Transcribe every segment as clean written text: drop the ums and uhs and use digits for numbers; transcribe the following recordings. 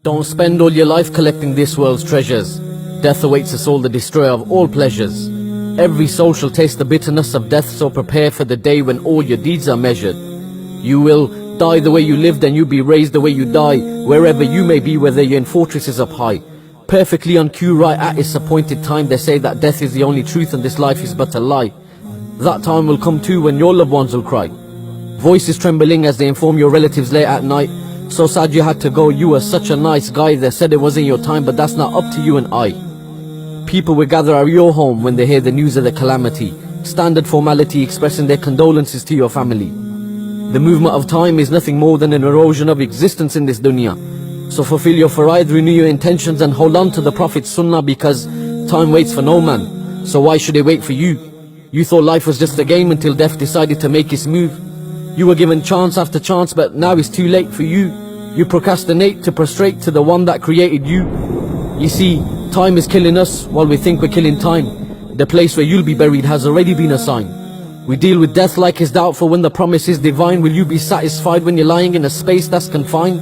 Don't spend all your life collecting this world's treasures. Death awaits us all, the destroyer of all pleasures. Every soul shall taste the bitterness of death, so prepare for the day when all your deeds are measured. You will die the way you lived, and you be raised the way you die, wherever you may be, whether you're in fortresses up high. Perfectly on cue, right at its appointed time, they say that death is the only truth and this life is but a lie. That time will come too when your loved ones will cry. Voices trembling as they inform your relatives late at night. So sad you had to go, you were such a nice guy. They said it wasn't your time, but that's not up to you and I. People will gather at your home when they hear the news of the calamity. Standard formality expressing their condolences to your family. The movement of time is nothing more than an erosion of existence in this dunya. So fulfill your faraid, renew your intentions, and hold on to the Prophet's sunnah, because time waits for no man. So why should it wait for you? You thought life was just a game until death decided to make its move. You were given chance after chance, but now it's too late for you. You procrastinate to prostrate to the one that created you. You see, time is killing us while we think we're killing time. The place where you'll be buried has already been assigned. We deal with death like it's doubtful when the promise is divine. Will you be satisfied when you're lying in a space that's confined?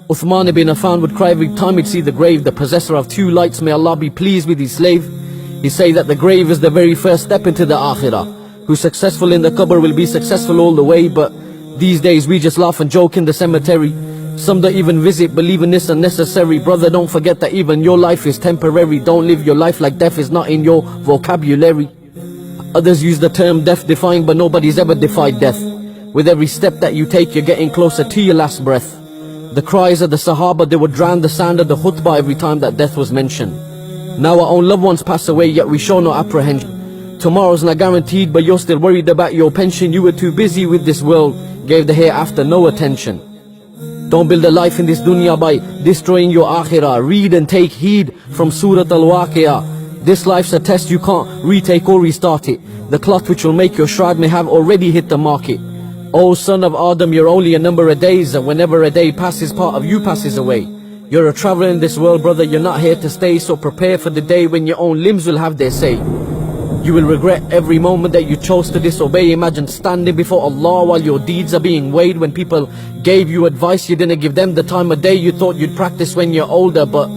Uthman ibn Affan would cry every time he'd see the grave. The possessor of two lights, may Allah be pleased with his slave. He'd say that the grave is the very first step into the akhirah. Who's successful in the qabr will be successful all the way. But these days we just laugh and joke in the cemetery. Some don't even visit, believing this unnecessary. Brother, don't forget that even your life is temporary. Don't live your life like death is not in your vocabulary. Others use the term death defying, but nobody's ever defied death. With every step that you take, you're getting closer to your last breath. The cries of the Sahaba, they would drown the sound of the khutbah every time that death was mentioned. Now our own loved ones pass away, yet we show no apprehension. Tomorrow's not guaranteed, but you're still worried about your pension. You were too busy with this world, gave the hereafter no attention. Don't build a life in this dunya by destroying your akhirah. Read and take heed from Surah Al-Waqi'ah. This life's a test, you can't retake or restart it. The cloth which will make your shroud may have already hit the market. O son of Adam, you're only a number of days, and whenever a day passes, part of you passes away. You're a traveler in this world, brother, you're not here to stay, so prepare for the day when your own limbs will have their say. You will regret every moment that you chose to disobey. Imagine standing before Allah while your deeds are being weighed. When people gave you advice, you didn't give them the time of day. You thought you'd practice when you're older, but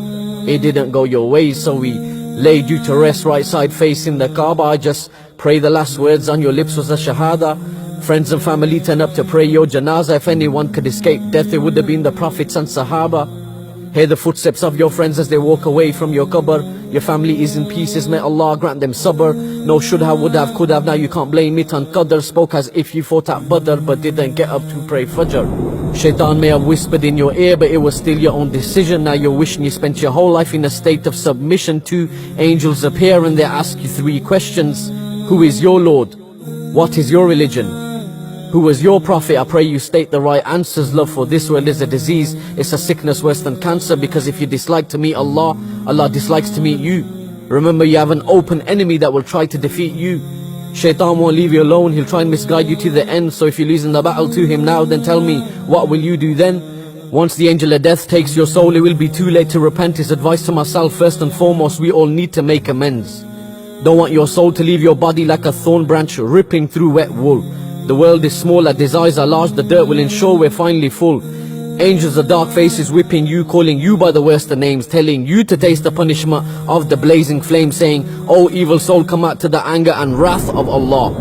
it didn't go your way, so we laid you to rest right side facing the Kaaba. I just pray the last words on your lips was a shahada. Friends and family turn up to pray your janazah. If anyone could escape death, it would have been the Prophets and Sahaba. Hear the footsteps of your friends as they walk away from your qabr. Your family is in pieces, may Allah grant them sabr. No should have, would have, could have, now you can't blame it on qadr. Spoke as if you fought at Badr, but didn't get up to pray Fajr. Shaitan may have whispered in your ear, but it was still your own decision. Now you're wishing you spent your whole life in a state of submission. Two angels appear and they ask you three questions. Who is your Lord? What is your religion? Who was your prophet? I pray you state the right answers. Love for this world is a disease. It's a sickness worse than cancer, because if you dislike to meet Allah, Allah dislikes to meet you. Remember, you have an open enemy that will try to defeat you. Shaitan won't leave you alone. He'll try and misguide you to the end. So if you're losing the battle to him now, then tell me, what will you do then? Once the angel of death takes your soul, it will be too late to repent. His advice to myself, first and foremost, we all need to make amends. Don't want your soul to leave your body like a thorn branch ripping through wet wool. The world is small, our desires are large, the dirt will ensure we're finally full. Angels of dark faces whipping you, calling you by the worst of names, telling you to taste the punishment of the blazing flame, saying, "O evil soul, come out to the anger and wrath of Allah."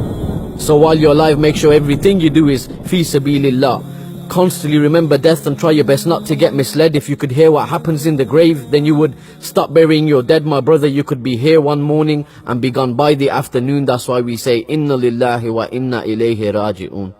So while you're alive, make sure everything you do is fi sabilillah. Constantly remember death and try your best not to get misled. If you could hear what happens in the grave, then you would stop burying your dead. My brother, you could be here one morning and be gone by the afternoon. That's why we say, Inna lillahi wa inna ilayhi raji'un.